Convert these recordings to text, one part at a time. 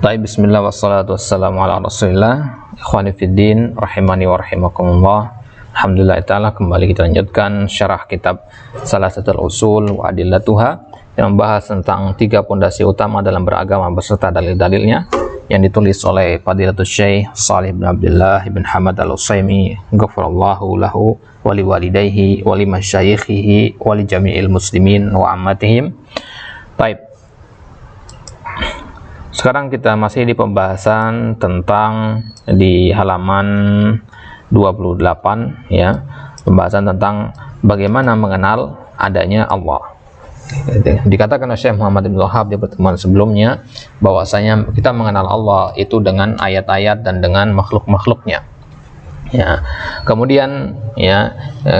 Baik, bismillah wassalatu wassalamu ala rasulillah. Ikhwani fiddin, rahimani wa rahimakumullah. Alhamdulillah ta'ala, kembali kita lanjutkan syarah kitab Salasatul Usul wa Adillatuha yang membahas tentang 3 pondasi utama dalam beragama beserta dalil-dalilnya, yang ditulis oleh Fadilatul Syekh Shalih bin Abdullah bin Hamad Al-Utsaimin, ghafarallahu lahu wa liwalidayhi wa limasyayikhihi wa li jami'il muslimin wa ammatihim. Baik. Sekarang kita masih di pembahasan tentang di halaman 28 ya, pembahasan tentang bagaimana mengenal adanya Allah. Dikatakan oleh Syekh Muhammad bin Wahab di pertemuan sebelumnya bahwasanya kita mengenal Allah itu dengan ayat-ayat dan dengan makhluk-makhluknya. Ya. Kemudian ya,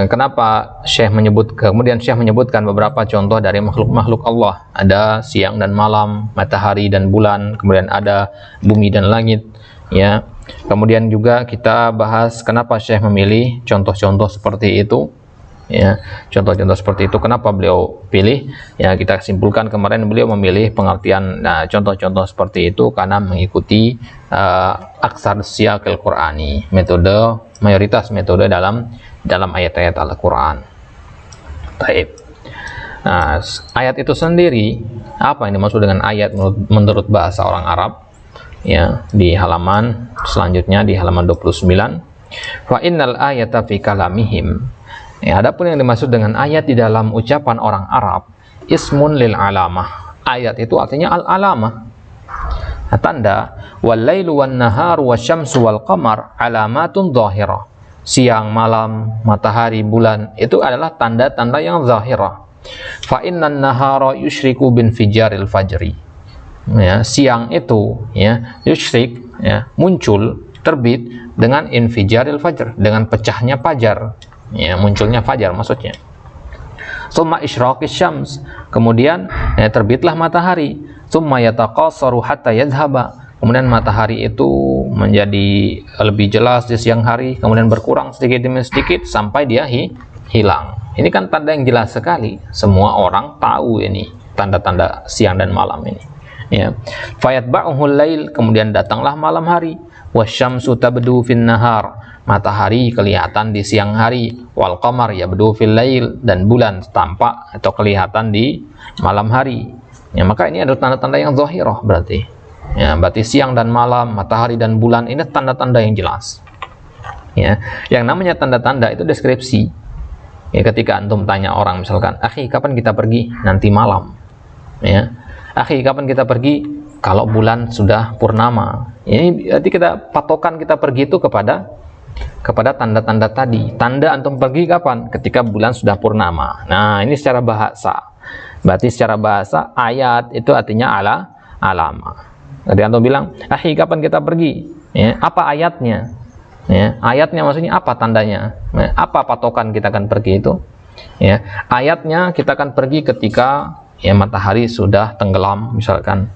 kenapa Syekh menyebutkan beberapa contoh dari makhluk-makhluk Allah. Ada siang dan malam, matahari dan bulan, kemudian ada bumi dan langit ya. Kemudian juga kita bahas kenapa Syekh memilih contoh-contoh seperti itu ya. Contoh-contoh seperti itu kenapa beliau pilih ya. Kita simpulkan kemarin beliau memilih pengertian contoh-contoh seperti itu karena mengikuti aksar siyaqil Qur'ani, mayoritas metode dalam ayat-ayat Al-Qur'an. Baik. Nah, ayat itu sendiri, apa yang dimaksud dengan ayat menurut bahasa orang Arab? Ya, di halaman selanjutnya di halaman 29. Wa innal ayata fi kalamihim. Ya, adapun yang dimaksud dengan ayat di dalam ucapan orang Arab, ismun lil alamah. Ayat itu artinya al-alamah. Tanda, wal lailu wan naharu wasyamsu wal qamar alamatun zahirah. Siang, malam, matahari, bulan itu adalah tanda-tanda yang zahirah. Fa innan nahara yusyriku bin fijaril fajri. Ya, siang itu ya yusyrik ya, muncul terbit dengan infijaril fajr, dengan pecahnya fajar. Ya, munculnya fajar maksudnya. Summa isyraqis syams, kemudian ya, terbitlah matahari. Summa yataqassaru hatta yadhhaba, kemudian matahari itu menjadi lebih jelas di siang hari, kemudian berkurang sedikit demi sedikit sampai dia hilang. Ini kan tanda yang jelas sekali, semua orang tahu ini tanda-tanda siang dan malam ini ya. Fayatba'uhul lail, kemudian datanglah malam hari. Wasyamsu tabdu fin nahar, matahari kelihatan di siang hari. Wal qamar yabdu fil lail, dan bulan tampak atau kelihatan di malam hari ya. Maka ini adalah tanda-tanda yang zahirah berarti ya, berarti siang dan malam, matahari dan bulan ini tanda-tanda yang jelas ya. Yang namanya tanda-tanda itu deskripsi ya. Ketika antum tanya orang misalkan, akhi kapan kita pergi? Nanti malam ya. Akhi kapan kita pergi? Kalau bulan sudah purnama. Ini berarti patokan kita pergi itu kepada tanda-tanda tadi. Tanda antum pergi kapan? Ketika bulan sudah purnama. Nah, ini secara bahasa. Berarti secara bahasa ayat itu artinya alama. Jadi antum bilang, "Akhi, kapan kita pergi?" Ya, apa ayatnya? Ya, ayatnya maksudnya apa tandanya? Ya, apa patokan kita akan pergi itu? Ya, ayatnya kita akan pergi ketika ya matahari sudah tenggelam misalkan.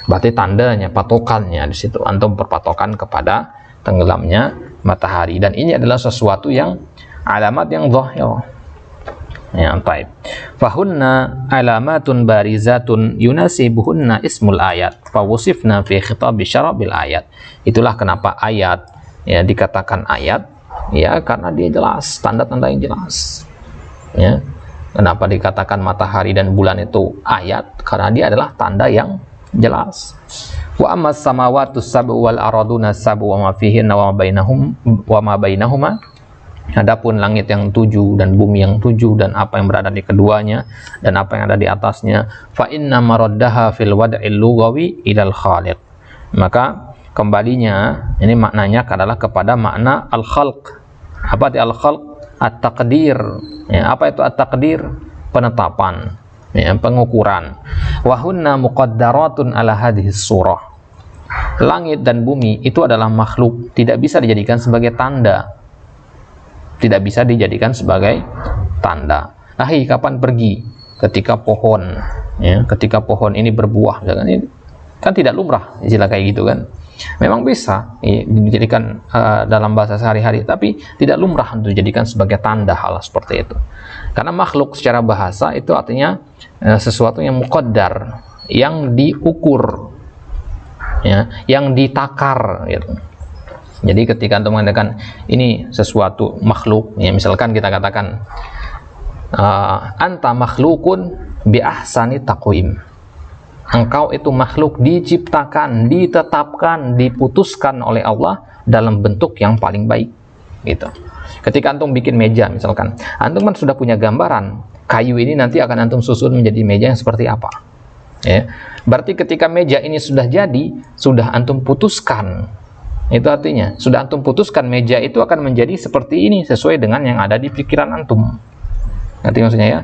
Berarti tandanya, patokannya di situ antum berpatokan kepada tenggelamnya matahari, dan ini adalah sesuatu yang alamat yang zahir. Ya, baik. Fahunna alamatun barizatun yunasibuhunna ismul ayat fawusifna fi khitab syarabil ayat. Itulah kenapa ayat ya dikatakan ayat ya, karena dia jelas, tanda-tanda yang jelas. Ya. Kenapa dikatakan matahari dan bulan itu ayat? Karena dia adalah tanda yang jelas. Wa ammas samawatus sab'u wal araduna sab'u wa ma fihinna wa ma bainahuma. Adapun langit yang 7 dan bumi yang 7 dan apa yang berada di keduanya dan apa yang ada di atasnya, fa inna maraddaha fil wad'il lughawi ilal khaliq. Maka kembalinya ini maknanya adalah kepada makna al-khalq. Apa itu al-khalq? At-taqdir. Ya, apa itu at-taqdir? Penetapan, ya, pengukuran. Wa hunna muqaddaratun ala hadhihi surah. Langit dan bumi itu adalah makhluk, tidak bisa dijadikan sebagai tanda. Tidak bisa dijadikan sebagai tanda. Akhi, kapan pergi? Ketika pohon ya, ketika pohon ini berbuah, kan tidak lumrah istilah kayak gitu kan. Memang bisa dijadikan dalam bahasa sehari-hari, tapi tidak lumrah untuk dijadikan sebagai tanda hal seperti itu. Karena makhluk secara bahasa itu artinya sesuatu yang muqaddar, yang diukur. ya, yang ditakar gitu. Jadi ketika antum mengatakan ini sesuatu makhluk, ya misalkan kita katakan anta makhlukun bi ahsani taqwim. Engkau itu makhluk diciptakan, ditetapkan, diputuskan oleh Allah dalam bentuk yang paling baik gitu. Ketika antum bikin meja misalkan, antum kan sudah punya gambaran kayu ini nanti akan antum susun menjadi meja yang seperti apa. Ya. Berarti ketika meja ini sudah jadi, sudah antum putuskan. Itu artinya, sudah antum putuskan meja itu akan menjadi seperti ini sesuai dengan yang ada di pikiran antum. Ngerti maksudnya ya?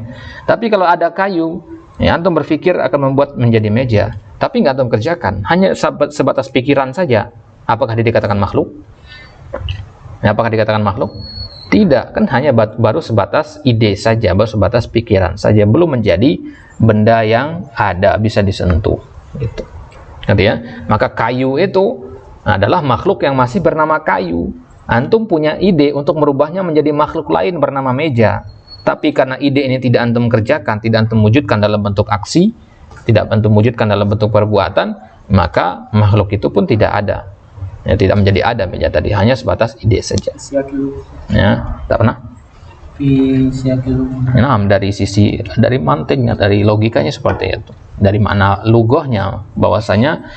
Tapi kalau ada kayu, ya antum berpikir akan membuat menjadi meja, tapi nggak antum kerjakan, hanya sebatas pikiran saja. Apakah dia dikatakan makhluk? Ya, apakah dikatakan makhluk? Tidak, kan hanya baru sebatas ide saja, baru sebatas pikiran saja, belum menjadi benda yang ada bisa disentuh. Gitu. Ngerti ya? Maka kayu itu adalah makhluk yang masih bernama kayu. Antum punya ide untuk merubahnya menjadi makhluk lain bernama meja. Tapi karena ide ini tidak antum kerjakan, tidak antum wujudkan dalam bentuk aksi, tidak antum wujudkan dalam bentuk perbuatan, maka makhluk itu pun tidak ada. Ya, tidak menjadi ada meja tadi, hanya sebatas ide saja. Ya, tak pernah. Nah, dari mantiknya, dari logikanya seperti itu. Dari mana lugohnya, bahwasanya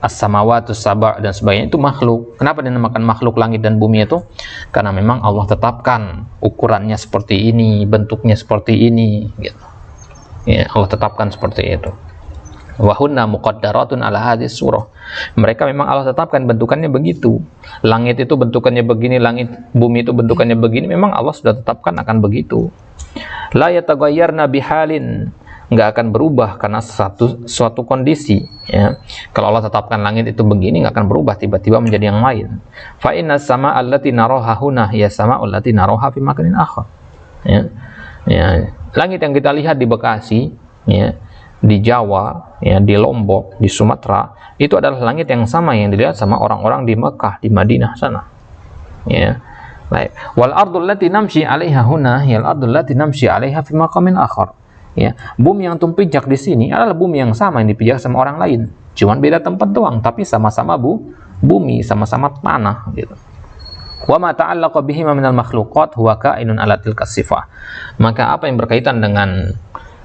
as-samawatus saba' dan sebagainya itu makhluk. Kenapa dinamakan makhluk langit dan bumi itu? Karena memang Allah tetapkan ukurannya seperti ini, bentuknya seperti ini gitu. Ya, Allah tetapkan seperti itu. Wa hunna muqaddaratun ala hadhihi surah. Mereka memang Allah tetapkan bentukannya begitu. Langit itu bentukannya begini, langit bumi itu bentukannya begini, memang Allah sudah tetapkan akan begitu. La yataghayyarna bihalin, nggak akan berubah karena suatu kondisi ya. Kalau Allah tetapkan langit itu begini, nggak akan berubah tiba-tiba menjadi yang lain. Fa inna sama allati naroha huna ya sama allati naroha fi makanin akhar ya. Ya, langit yang kita lihat di Bekasi ya, di Jawa ya, di Lombok, di Sumatera, itu adalah langit yang sama yang dilihat sama orang-orang di Mekah, di Madinah sana ya. Baik, wal ardul lati namshi 'alaiha huna ya al ardul lati namshi 'alaiha fi maqamin akhar. Ya, bumi yang antum pijak di sini adalah bumi yang sama yang dipijak sama orang lain, cuman beda tempat doang, tapi sama-sama bumi, sama-sama tanah gitu. Wa ma ta'allaqa bihi minal makhluqat huwa ka'inun ala tilka sifah. Maka apa yang berkaitan dengan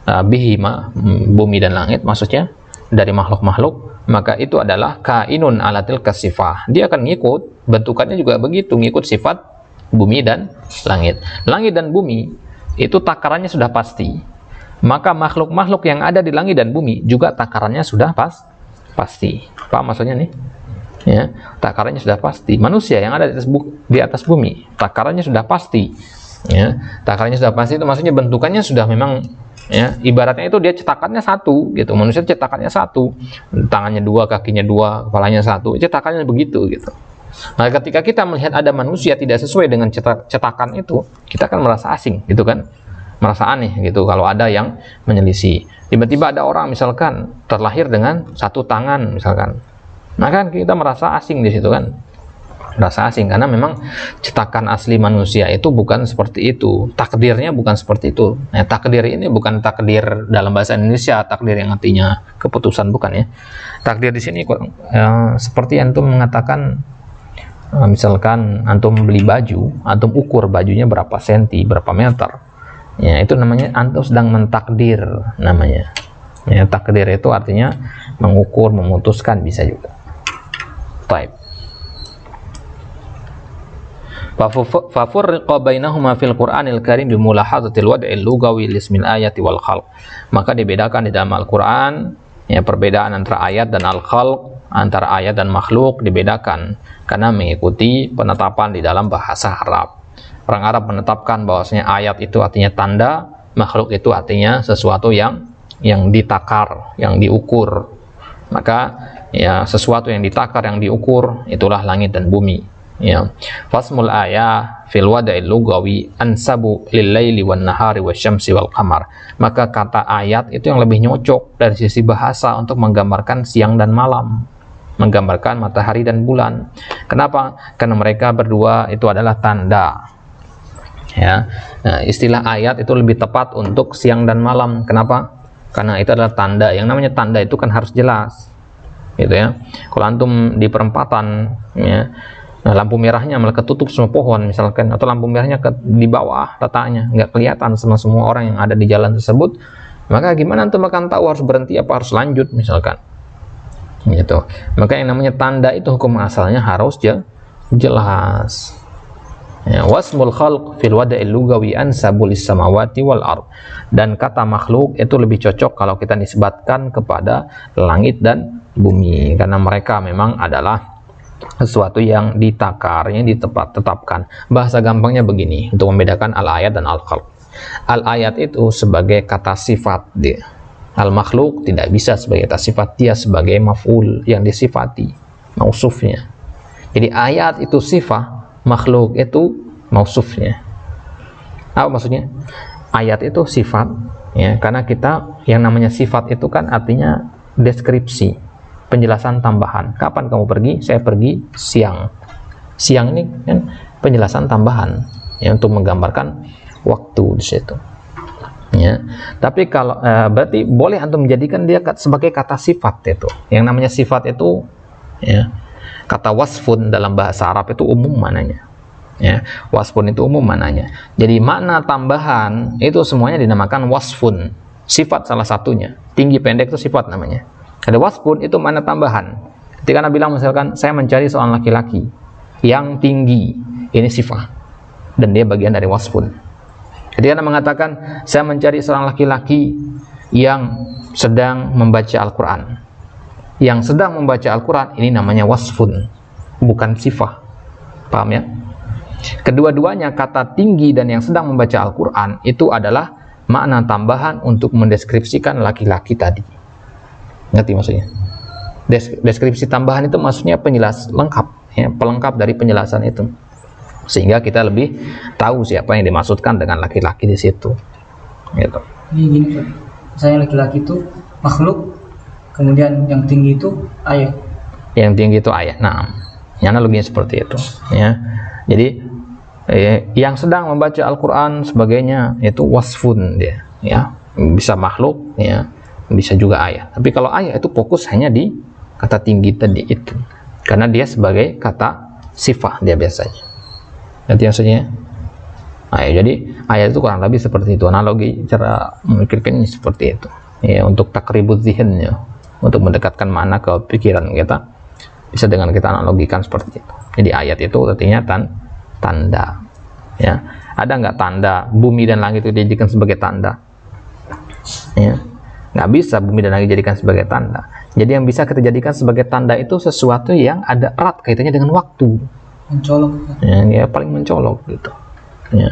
bihima, bumi dan langit maksudnya dari makhluk-makhluk, maka itu adalah ka'inun ala tilka sifah. Dia akan ngikut, bentukannya juga begitu, ngikut sifat bumi dan langit. Langit dan bumi itu takarannya sudah pasti. Maka makhluk-makhluk yang ada di langit dan bumi juga takarannya sudah pasti. Paham maksudnya nih? Ya, takarannya sudah pasti. Manusia yang ada di atas bumi, takarannya sudah pasti. Ya, takarannya sudah pasti itu maksudnya bentukannya sudah memang ya, ibaratnya itu dia cetakannya satu gitu. Manusia cetakannya satu, tangannya dua, kakinya dua, kepalanya satu, cetakannya begitu gitu. Nah, ketika kita melihat ada manusia tidak sesuai dengan cetakan itu, kita akan merasa asing gitu kan? Merasa aneh gitu kalau ada yang menyelisih. Tiba-tiba ada orang misalkan terlahir dengan satu tangan misalkan, nah kan kita merasa asing di situ kan, merasa asing karena memang cetakan asli manusia itu bukan seperti itu, takdirnya bukan seperti itu. Nah, takdir ini bukan takdir dalam bahasa Indonesia, takdir yang artinya keputusan, bukan ya. Takdir di sini seperti antum mengatakan misalkan antum beli baju, antum ukur bajunya berapa senti, berapa meter. Ya, itu namanya antum sedang mentakdir namanya. Ya, takdir itu artinya mengukur, memutuskan bisa juga. Baik. Fafurriqa bainahuma fil Qur'anil Karim bi mulahadzatil wad'il lugawi lismil ayati wal khalq. Maka dibedakan di dalam Al-Qur'an ya, perbedaan antara ayat dan al-khalq, antara ayat dan makhluk dibedakan karena mengikuti penetapan di dalam bahasa Arab. Orang Arab menetapkan bahwasanya ayat itu artinya tanda, makhluk itu artinya sesuatu yang ditakar, yang diukur. Maka ya sesuatu yang ditakar, yang diukur itulah langit dan bumi. Ya. Fasmul ayah fil wada'il lugawi ansabu lil laili wan nahari wasyamsi wal qamar. Maka kata ayat itu yang lebih nyocok dari sisi bahasa untuk menggambarkan siang dan malam, menggambarkan matahari dan bulan. Kenapa? Karena mereka berdua itu adalah tanda. Ya, nah, istilah ayat itu lebih tepat untuk siang dan malam. Kenapa? karena itu adalah tanda. Yang namanya tanda itu kan harus jelas, gitu ya. Kalau antum di perempatan, ya, nah, lampu merahnya malah ketutup semua pohon misalkan, atau lampu merahnya di bawah letaknya, nggak kelihatan sama semua orang yang ada di jalan tersebut, maka gimana antum akan tahu harus berhenti apa harus lanjut misalkan, gitu. Maka yang namanya tanda itu hukum asalnya harus jelas. Ya, wasmul khalq fil wada'il lugawi ansabul samawati wal ard. Dan kata makhluk itu lebih cocok kalau kita nisbatkan kepada langit dan bumi, karena mereka memang adalah sesuatu yang ditakar, yang ditetapkan. Bahasa gampangnya begini untuk membedakan al-ayat dan al-khalq. Al-ayat itu sebagai kata sifat dia. Al-makhluk tidak bisa sebagai kata sifat, dia sebagai maf'ul yang disifati, mausufnya. Jadi ayat itu sifat, makhluk itu mausufnya. Apa maksudnya? Ayat itu sifat, ya, karena kita yang namanya sifat itu kan artinya deskripsi, penjelasan tambahan. Kapan kamu pergi? Saya pergi siang. Siang ini kan penjelasan tambahan, ya, untuk menggambarkan waktu di situ. Ya. Tapi kalau berarti boleh antum menjadikan dia sebagai kata sifat itu. Yang namanya sifat itu, ya, kata wasfun dalam bahasa Arab itu umum mananya, ya, wasfun itu umum mananya. Jadi makna tambahan itu semuanya dinamakan wasfun, sifat salah satunya. Tinggi pendek itu sifat namanya. Ada wasfun itu makna tambahan. Ketika Anda bilang misalkan saya mencari seorang laki-laki yang tinggi, ini sifat dan dia bagian dari wasfun. Ketika Anda mengatakan saya mencari seorang laki-laki yang sedang membaca Al-Quran, yang sedang membaca Al-Quran, ini namanya wasfun, bukan sifat. Paham ya? Kedua-duanya, kata tinggi dan yang sedang membaca Al-Quran, itu adalah makna tambahan untuk mendeskripsikan laki-laki tadi. Ngerti maksudnya? Deskripsi tambahan itu maksudnya penjelas lengkap, ya, pelengkap dari penjelasan itu, sehingga kita lebih tahu siapa yang dimaksudkan dengan laki-laki di situ. Gitu. Ini gini, Pak. Misalnya laki-laki itu makhluk, kemudian yang tinggi itu ayat. Yang tinggi itu ayat. Nah, analoginya seperti itu, ya. Jadi yang sedang membaca Al-Quran sebagainya itu wasfun dia, ya, bisa makhluk, ya, bisa juga ayat. Tapi kalau ayat itu fokus hanya di kata tinggi tadi itu, karena dia sebagai kata sifat dia biasanya. Nanti maksudnya. Nah, ya, jadi ayat itu kurang lebih seperti itu, analogi cara memikirkannya seperti itu, ya, untuk takribut zihinnya, untuk mendekatkan makna ke pikiran kita, bisa dengan kita analogikan seperti itu. Jadi ayat itu artinya tanda, ya. Ada nggak tanda bumi dan langit itu dijadikan sebagai tanda? Ya, nggak bisa bumi dan langit dijadikan sebagai tanda. Jadi yang bisa kita jadikan sebagai tanda itu sesuatu yang ada erat kaitannya dengan waktu, mencolok, ya, dia paling mencolok gitu, ya.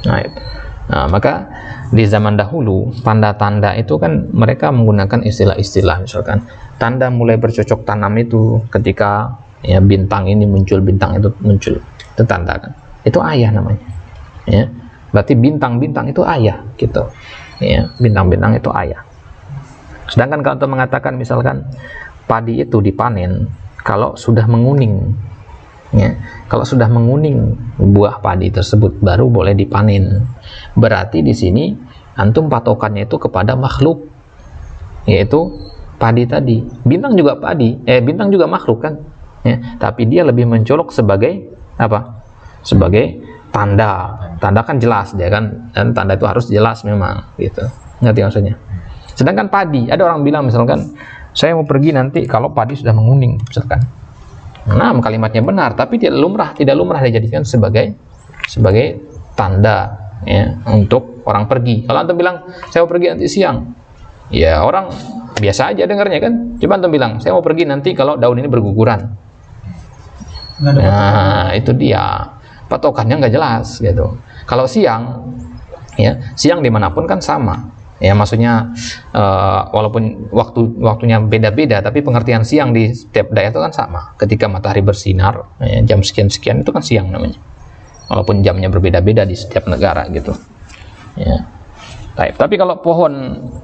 Nah, maka di zaman dahulu tanda-tanda itu kan mereka menggunakan istilah-istilah, misalkan tanda mulai bercocok tanam itu ketika, ya, bintang ini muncul, bintang itu muncul, itu tanda kan, itu ayah namanya, ya. Berarti bintang-bintang itu ayah gitu, ya, bintang-bintang itu ayah. Sedangkan kalau untuk mengatakan misalkan padi itu dipanen kalau sudah menguning, ya, kalau sudah menguning buah padi tersebut baru boleh dipanen. Berarti di sini antum patokannya itu kepada makhluk, yaitu padi tadi. Bintang juga padi, bintang juga makhluk kan, ya, tapi dia lebih mencolok sebagai apa? Sebagai tanda. Tanda kan jelas dia kan, dan tanda itu harus jelas memang gitu. Ngerti maksudnya? Sedangkan padi, ada orang bilang misalkan saya mau pergi nanti kalau padi sudah menguning misalkan. Nah, kalimatnya benar, tapi tidak lumrah dijadikan sebagai tanda, ya, untuk orang pergi. Kalau antum bilang saya mau pergi nanti siang, ya orang biasa aja dengarnya kan. Coba antum bilang saya mau pergi nanti kalau daun ini berguguran. Nah, itu dia patokannya nggak jelas gitu. Kalau siang, ya, siang dimanapun kan sama, ya, maksudnya walaupun waktunya beda-beda, tapi pengertian siang di setiap daerah itu kan sama. Ketika matahari bersinar, ya, jam sekian-sekian itu kan siang namanya, walaupun jamnya berbeda-beda di setiap negara gitu, ya. Tapi kalau pohon,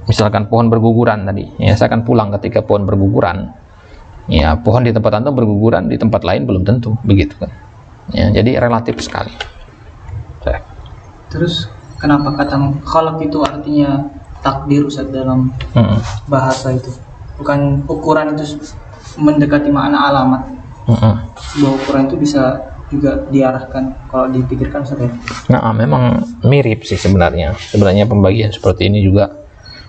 misalkan pohon berguguran tadi, ya, saya akan pulang ketika pohon berguguran, ya, pohon di tempat antum berguguran, di tempat lain belum tentu begitu kan, ya, jadi relatif sekali. Terus kenapa kata khalaq itu artinya takdir Ustaz dalam bahasa itu? Bukan ukuran itu mendekati makna alamat. Bahwa ukuran itu bisa juga diarahkan kalau dipikirkan Ustaz ya. Nah, memang mirip sih sebenarnya. Sebenarnya pembagian seperti ini juga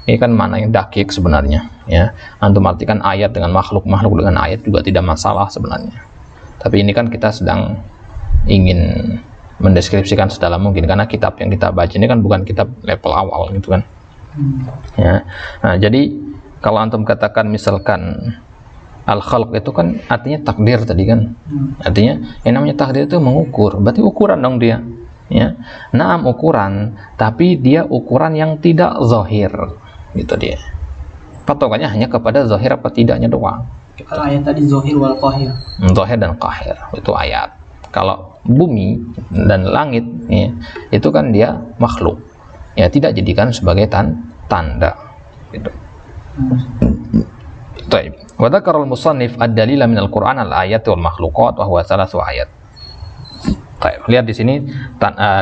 ini kan makna yang dakik sebenarnya, ya. Antum artikan ayat dengan makhluk, makhluk dengan ayat juga tidak masalah sebenarnya. Tapi ini kan kita sedang ingin mendeskripsikan sedalam mungkin, karena kitab yang kita baca ini kan bukan kitab level awal gitu kan. Ya. Nah, jadi kalau antum katakan misalkan al-khalq itu kan artinya takdir tadi kan. Artinya yang namanya takdir itu mengukur, berarti ukuran dong dia. Ya. Naam ukuran, tapi dia ukuran yang tidak zahir. Gitu dia. Patokannya hanya kepada zahir apa tidaknya doang. Gitu. Kalau ayat tadi zahir wal qahir. Zahir dan qahir itu ayat. Kalau bumi dan langit ya, itu kan dia makhluk. Ya tidak jadikan sebagai tanda. Gitu. Baik. Wa dzakara al-musannif ad-dalila min al-Qur'an al-ayat wal makhluqat wa huwa thalath ayat. Baik, lihat di sini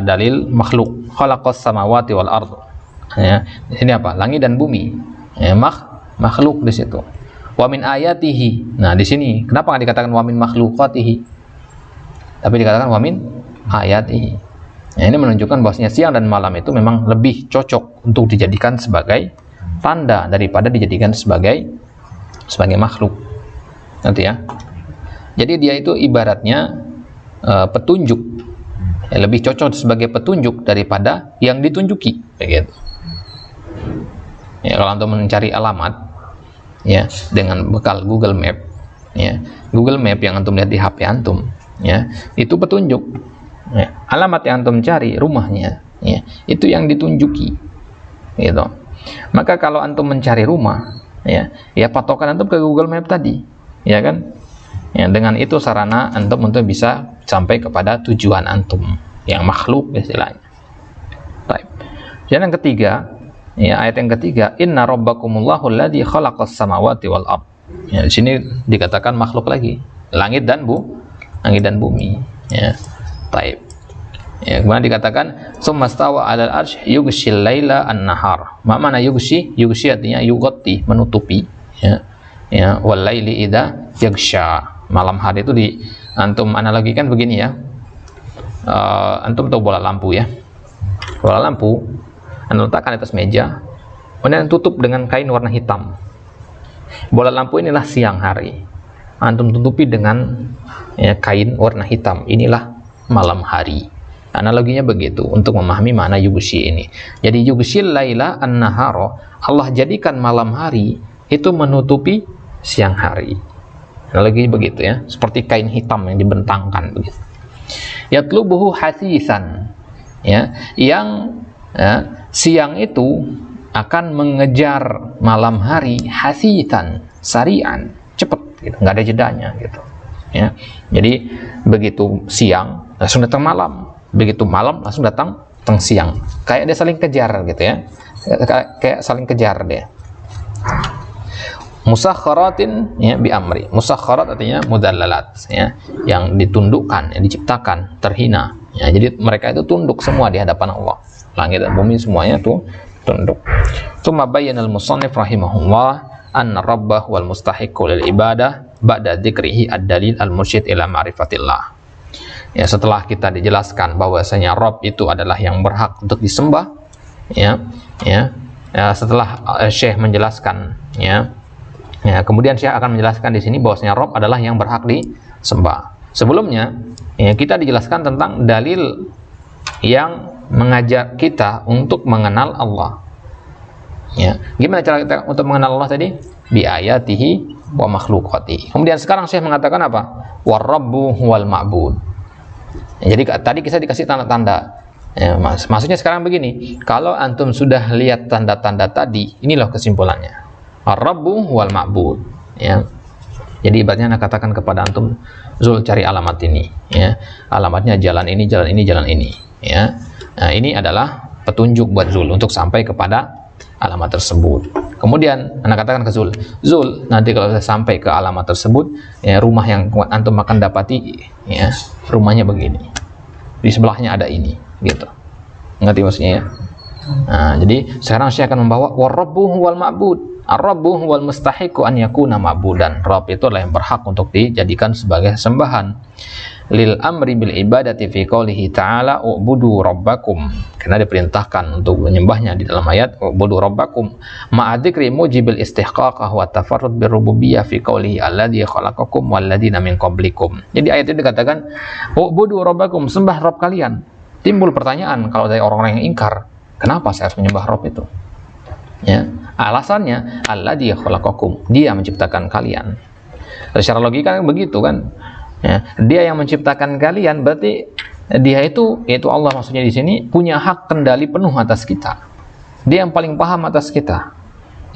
dalil makhluk. Khalaqas samawati wal ardh. Ya, di sini apa? Langit dan bumi. Ya, makhluk di situ. Wa min ayatihi. Nah, di sini kenapa nggak dikatakan wa min makhluqatihi? Tapi dikatakan wa min ayatihi. Nah, ini menunjukkan bahwasanya siang dan malam itu memang lebih cocok untuk dijadikan sebagai tanda daripada dijadikan sebagai makhluk. Nanti ya. Jadi dia itu ibaratnya petunjuk. Ya, lebih cocok sebagai petunjuk daripada yang ditunjuki, begitu. Ya, kalau antum mencari alamat ya dengan bekal Google Map, ya Google Map yang antum lihat di HP antum, ya itu petunjuk. Ya, alamat yang antum cari rumahnya, ya itu yang ditunjuki, gitu. Maka kalau antum mencari rumah, ya patokan antum ke Google Map tadi, ya kan? Ya, dengan itu sarana antum untuk bisa sampai kepada tujuan antum yang makhluk istilahnya. Baik. Yang ketiga, ya ayat yang ketiga, inna rabbakumullahu alladzi khalaqas samawati wal ard. Ya, di sini dikatakan makhluk lagi, langit dan bumi. Ya. Baik. Ya, kemudian dikatakan summastawa 'alal arsy yughshil laila an-nahar. Mana yughshi? Yughshi artinya yughatti, menutupi, ya. Ya, wal laili idza yaghsha. Malam hari itu di antum analogikan begini ya. Antum tahu bola lampu ya. Bola lampu antum letakkan di atas meja, kemudian tutup dengan kain warna hitam. Bola lampu inilah siang hari. Antum tutupi dengan ya, kain warna hitam. Inilah malam hari. Analoginya begitu untuk memahami makna yughshi ini. Jadi yughshil laila an-nahara, Allah jadikan malam hari itu menutupi siang hari. Analoginya begitu ya, seperti kain hitam yang dibentangkan begitu. Yatlubuhu hasisan, ya, yang ya, siang itu akan mengejar malam hari hasisan, sarian, cepat, gitu, nggak ada jedanya, gitu. Ya, jadi begitu siang langsung datang malam, begitu malam langsung datang siang, kayak dia saling kejar, gitu ya, kayak saling kejar dia. Musakharatin ya bi amri. Musakharat artinya mudallalat ya, yang ditundukkan, yang diciptakan, terhina. Ya, jadi mereka itu tunduk semua di hadapan Allah. Langit dan bumi semuanya tuh tunduk. Tsumma bayyana al-musannif rahimahullah anna rabbah wal mustahiqqu lil ibadah ba'da dzikrihi ad-dalil al-mursyid ila ma'rifatillah. Ya, setelah kita dijelaskan bahwasanya Rabb itu adalah yang berhak untuk disembah, ya setelah Syekh menjelaskan ya, kemudian Syekh akan menjelaskan di sini bahwasanya Rabb adalah yang berhak disembah. Sebelumnya, ya, kita dijelaskan tentang dalil yang mengajak kita untuk mengenal Allah. Ya, gimana cara kita untuk mengenal Allah tadi? Bi ayatihi wa makhluqatihi. Kemudian sekarang Syekh mengatakan apa? War-rabbu wal ma'bud. Ya, jadi tadi kita dikasih tanda-tanda. Ya, maksudnya sekarang begini, kalau antum sudah lihat tanda-tanda tadi, inilah kesimpulannya. Ar-rabbu wal ma'bud, ya. Jadi ibaratnya anak katakan kepada antum, Zul cari alamat ini, ya. Alamatnya jalan ini, jalan ini, jalan ini, ya. Nah, ini adalah petunjuk buat Zul untuk sampai kepada alamat tersebut. Kemudian anak katakan ke Zul, Zul, nanti kalau saya sampai ke alamat tersebut, ya, rumah yang antum akan dapati, ya, rumahnya begini. Di sebelahnya ada ini, gitu. Ngerti maksudnya ya? Nah, jadi sekarang saya akan membawa warabbuhu wal ma'bud. Ar-rabbu wal mustahiqu an yakuna ma'budan. Rabb itu adalah yang berhak untuk dijadikan sebagai sembahan. Lil amri bil ibadati fi qoulihi ta'ala u'budu rabbakum. Karena diperintahkan untuk menyembahnya di dalam ayat u'budu rabbakum. Ma'adzikri mujibil istihqaqah wa tafarrud bir rububiyyah fi qoulihi alladzi khalaqakum wal ladzina min qablikum. Jadi ayat ini dikatakan u'budu rabbakum, sembah Rabb kalian. Timbul pertanyaan kalau dari orang-orang yang ingkar, kenapa saya harus menyembah Rabb itu? Ya, alasannya alladzi khalaqakum, dia menciptakan kalian. Secara logika begitu kan? Ya, dia yang menciptakan kalian, berarti dia itu, yaitu Allah maksudnya di sini, punya hak kendali penuh atas kita. Dia yang paling paham atas kita.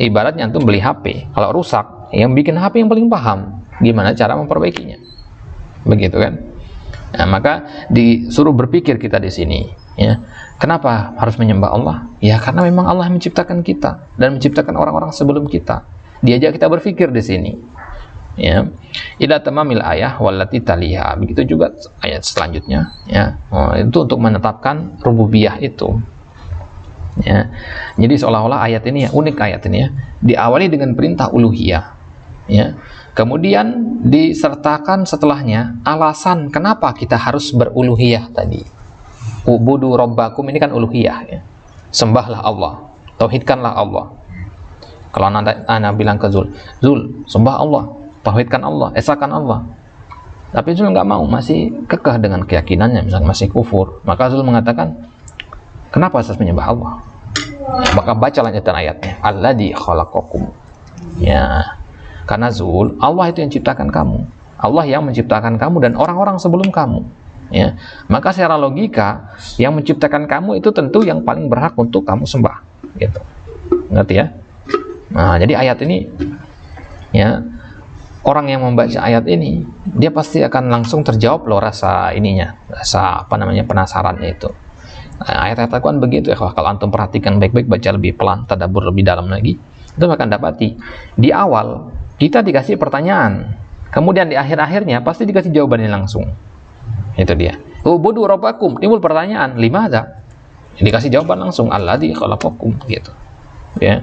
Ibaratnya antum beli HP, kalau rusak, yang bikin HP yang paling paham gimana cara memperbaikinya. Begitu kan? Nah, maka disuruh berpikir kita di sini, ya. Kenapa harus menyembah Allah? Ya karena memang Allah yang menciptakan kita dan menciptakan orang-orang sebelum kita. Diajak kita berpikir di sini. Ya, ila tamamil ayah wallati taliha. Begitu juga ayat selanjutnya, ya. Itu untuk menetapkan rububiyah itu. Ya. Jadi seolah-olah ayat ini ya, unik ayat ini ya, diawali dengan perintah uluhiyah. Ya. Kemudian disertakan setelahnya alasan kenapa kita harus beruluhiyah tadi. Ubudu rabbakum, ini kan uluhiyah ya. Sembahlah Allah, tauhidkanlah Allah. Kalau anak bilang ke Zul, sembah Allah, tauhidkan Allah, esakan Allah. Tapi Zul nggak mau, masih kekeh dengan keyakinannya, misalnya masih kufur. Maka Zul mengatakan, kenapa harus menyembah Allah? Maka baca lanjutan ayatnya, alladzi khalaqakum. Ya, karena Zul, Allah itu yang ciptakan kamu. Allah yang menciptakan kamu dan orang-orang sebelum kamu. Ya, maka secara logika yang menciptakan kamu itu tentu yang paling berhak untuk kamu sembah, gitu. Ngerti ya? Nah, jadi ayat ini, ya, orang yang membaca ayat ini, dia pasti akan langsung terjawab loh rasa ininya, rasa penasarannya itu. Nah, ayat-ayat Al-Quran begitu ya, kalau antum perhatikan baik-baik, baca lebih pelan, tadabbur lebih dalam lagi, itu akan dapati di awal kita dikasih pertanyaan, kemudian di akhir-akhirnya pasti dikasih jawabannya langsung. Itu dia. Ubudu rabbakum, timbul pertanyaan, limadza? Dikasih jawaban langsung, alladzi khalaqakum, gitu. Ya.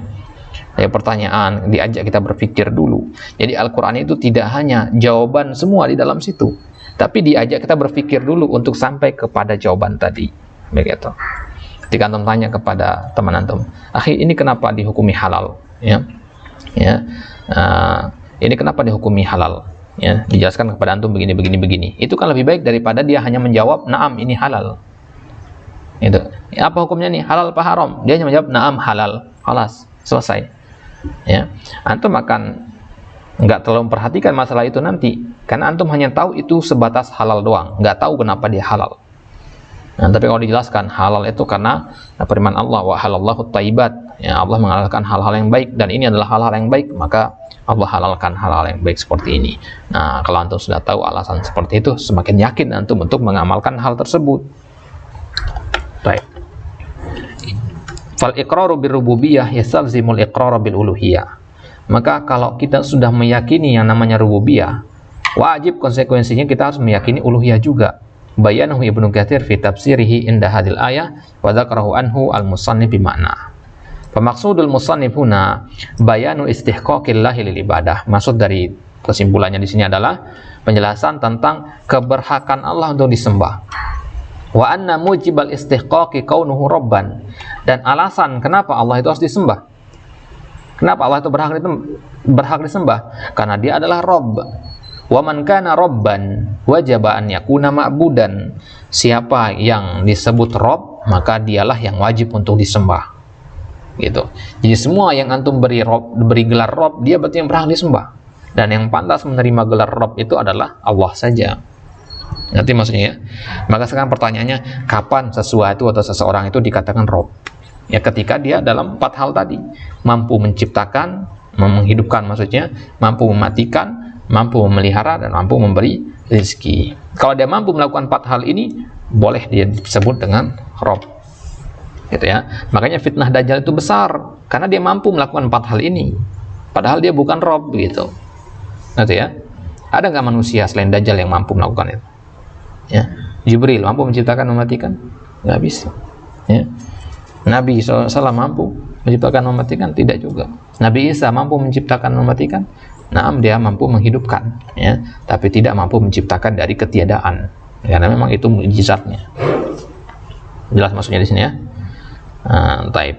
Pertanyaan, diajak kita berpikir dulu. Jadi Al-Qur'an itu tidak hanya jawaban semua di dalam situ, tapi diajak kita berpikir dulu untuk sampai kepada jawaban tadi. Begitu. Ketika antum tanya kepada teman antum, "Akhi, ini kenapa dihukumi halal?" Ya. Ya. Ini kenapa dihukumi halal? Ya, dijelaskan kepada antum begini. Itu kan lebih baik daripada dia hanya menjawab, "Na'am, ini halal." Itu. Ya, apa hukumnya nih? Halal apa haram? Dia hanya menjawab, "Na'am, halal." Khalas, selesai. Ya. Antum akan nggak terlalu memperhatikan masalah itu nanti, karena antum hanya tahu itu sebatas halal doang, nggak tahu kenapa dia halal. Nah, tapi kalau dijelaskan halal itu karena firman Allah, wa halallahu thayyibat. Ya, Allah menghalalkan hal-hal yang baik dan ini adalah hal-hal yang baik, maka Allah halalkan hal-hal yang baik seperti ini. Nah, kalau antum sudah tahu alasan seperti itu, semakin yakin antum untuk mengamalkan hal tersebut. Baik. Fal iqraru bir rububiyyah yastalzimul iqrar bil uluhiyah. Maka kalau kita sudah meyakini yang namanya rububiyah, wajib konsekuensinya kita harus meyakini uluhiyah juga. Bayanahu Ibnu Katsir fi tafsirihi inda hadil ayah wa dzakarahu anhu al-musannif bi makna. Pemaksudul musannif huna bayanu istihqaqillahi lil ibadah. Maksud dari kesimpulannya di sini adalah penjelasan tentang keberhakan Allah untuk disembah. Wa anna mujibal istihqaqi kaunuhu rabban. Dan alasan kenapa Allah itu harus disembah. Kenapa Allah itu berhak disembah? Karena dia adalah Rabb. Wa man kana rabban wajaba an yakuna ma'budan. Siapa yang disebut Rabb, maka dialah yang wajib untuk disembah. Gitu. Jadi semua yang antum beri gelar Rabb, dia berarti yang berhak disembah. Dan yang pantas menerima gelar Rabb itu adalah Allah saja. Ngerti maksudnya ya? Maka sekarang pertanyaannya, kapan sesuatu atau seseorang itu dikatakan Rabb? Ya ketika dia dalam 4 hal tadi, mampu menciptakan, menghidupkan maksudnya, mampu mematikan, mampu memelihara, dan mampu memberi rezeki. Kalau dia mampu melakukan 4 hal ini, boleh dia disebut dengan Rabb. Gitu ya. Makanya fitnah Dajjal itu besar karena dia mampu melakukan 4 hal ini. Padahal dia bukan Rabb gitu. Gitu ya. Ada nggak manusia selain Dajjal yang mampu melakukan itu? Ya. Jibril mampu menciptakan, mematikan? Nggak bisa. Ya. Nabi SAW mampu menciptakan mematikan? Tidak juga. Nabi Isa mampu menciptakan mematikan? Naam, dia mampu menghidupkan, ya, tapi tidak mampu menciptakan dari ketiadaan, karena memang itu mukjizatnya. Jelas maksudnya di sini ya. Taib.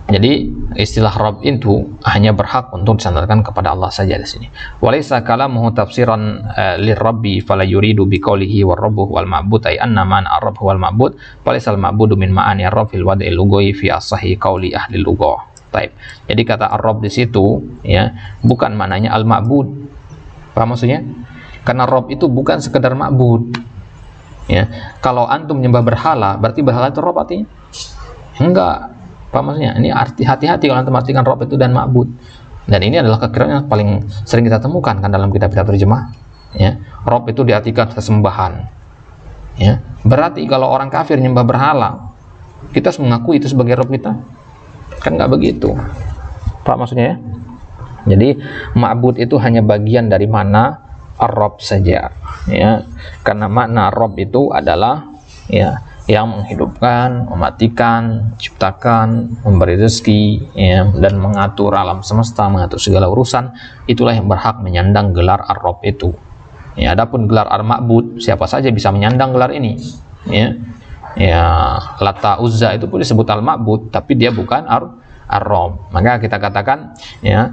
Jadi istilah Rabb itu hanya berhak untuk disandarkan kepada Allah saja di sini. Walaysa kalamuhu tafsiran lirabbi fala yuridu biqaulihi warabbu wal ma'bud ay anna man ar-rabb wal ma'bud falaysa al-ma'budu min ma'ani ar-rabb fil wad'i lughwi fi as-sahih qauli ahli lughah. Taib. Jadi kata ar-rabb di situ ya bukan maknanya al-ma'bud. Paham maksudnya? Karena Rabb itu bukan sekedar ma'bud. Ya, kalau antum menyembah berhala, berarti berhala itu Rabb artinya? Enggak. Apa maksudnya? Ini hati-hati kalau antum artikan Rabb itu dan ma'bud. Dan ini adalah kekeliruan yang paling sering kita temukan kan dalam kitab-kitab terjemah. Ya, Rabb itu diartikan sesembahan. Ya, berarti kalau orang kafir menyembah berhala, kita harus mengakui itu sebagai Rabb kita? Kan nggak begitu. Apa maksudnya ya? Jadi ma'bud itu hanya bagian dari mana ar-Rabb saja, ya, karena makna Rabb itu adalah ya yang menghidupkan, mematikan, menciptakan, memberi rezeki, ya, dan mengatur alam semesta, mengatur segala urusan. Itulah yang berhak menyandang gelar ar-Rabb itu. Ya, adapun gelar ar-Ma'bud, siapa saja bisa menyandang gelar ini. Ya, ya, Lata Uzza itu pun disebut al-Ma'bud, tapi dia bukan ar-Rabb. Maka kita katakan, ya,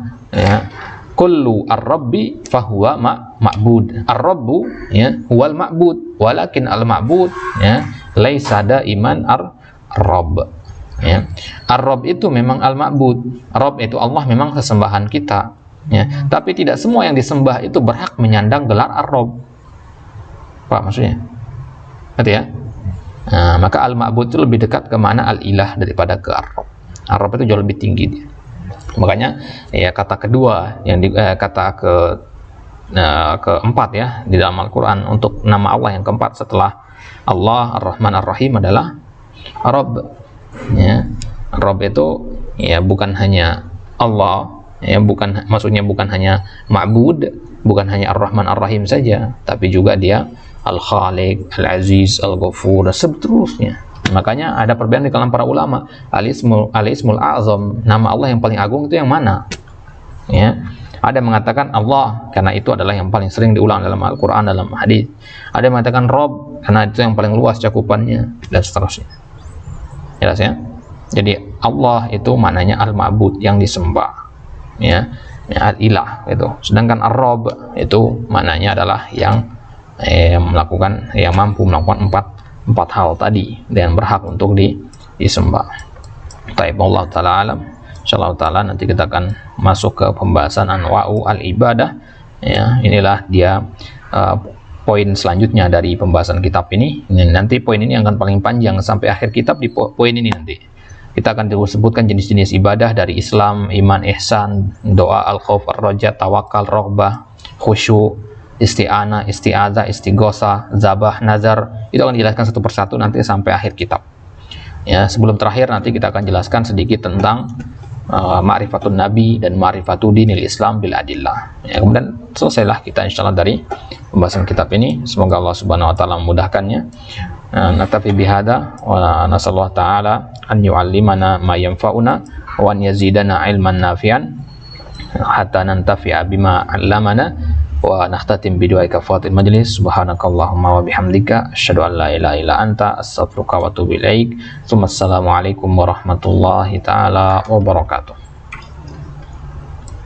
kullu ar-rabbi fahuwa ma'bud. Ar-rabbu ya huwal ma'bud, walakin al-ma'bud ya laisa daiman ar-rabb. Ya. Ar-rabb itu memang al-ma'bud. Rabb itu Allah, memang sesembahan kita. Ya. Tapi tidak semua yang disembah itu berhak menyandang gelar ar-rabb. Pak maksudnya? Ngerti ya? Nah, maka al-ma'bud itu lebih dekat ke mana al-ilah daripada ke ar-rabb. Ar-rabb itu jauh lebih tinggi dia. Makanya ya kata kedua yang kata keempat ya di dalam Al-Quran untuk nama Allah yang keempat setelah Allah Ar-Rahman Ar-Rahim adalah Rabb. Ya, Rabb itu ya bukan hanya Allah, ya maksudnya bukan hanya ma'bud, bukan hanya Ar-Rahman Ar-Rahim saja, tapi juga dia Al-Khaliq, Al-Aziz, Al-Ghafur dan seterusnya. Makanya ada perbedaan di kalangan para ulama. Al-Ismul A'zam, nama Allah yang paling agung itu yang mana? Ya. Ada yang mengatakan Allah karena itu adalah yang paling sering diulang dalam Al-Qur'an, dalam hadis. Ada yang mengatakan Rabb karena itu yang paling luas cakupannya dan seterusnya. Jelas ya? Jadi Allah itu maknanya al-ma'bud, yang disembah. Ya, al-ilah itu. Sedangkan ar-Rabb itu maknanya adalah yang mampu melakukan empat hal tadi dan berhak untuk disembah. Taib, Allah taala alam. Insyaallah taala nanti kita akan masuk ke pembahasan anwa'u al-ibadah. Ya, inilah dia poin selanjutnya dari pembahasan kitab ini. Nanti poin ini akan paling panjang sampai akhir kitab. Di poin ini nanti kita akan disebutkan jenis-jenis ibadah dari Islam, iman, ihsan, doa, al-khauf, ar-raja, tawakal, raghbah, khusyuk, isti'anah, isti'adzah, istighosa, zabah, nazar. Itu akan dijelaskan satu persatu nanti sampai akhir kitab. Ya, sebelum terakhir nanti kita akan jelaskan sedikit tentang ma'rifatun nabi dan ma'rifatu dinil Islam bil adillah. Ya, kemudian selesailah kita insyaallah dari pembahasan kitab ini. Semoga Allah Subhanahu wa taala memudahkannya. Naktafi bihada wa nasallahu taala an yu'allimana ma yanfa'una wa an yazidana ilman nafi'an hatta nantafi'a bima 'allamana. Wa nakhtatim bidu'ai kafatil majlis. Subhanakallahumma wa bihamdika asyhadu an la ilaha illa anta astaghfiruka wa atubu ilaik. Assalamualaikum warahmatullahi taala wabarakatuh.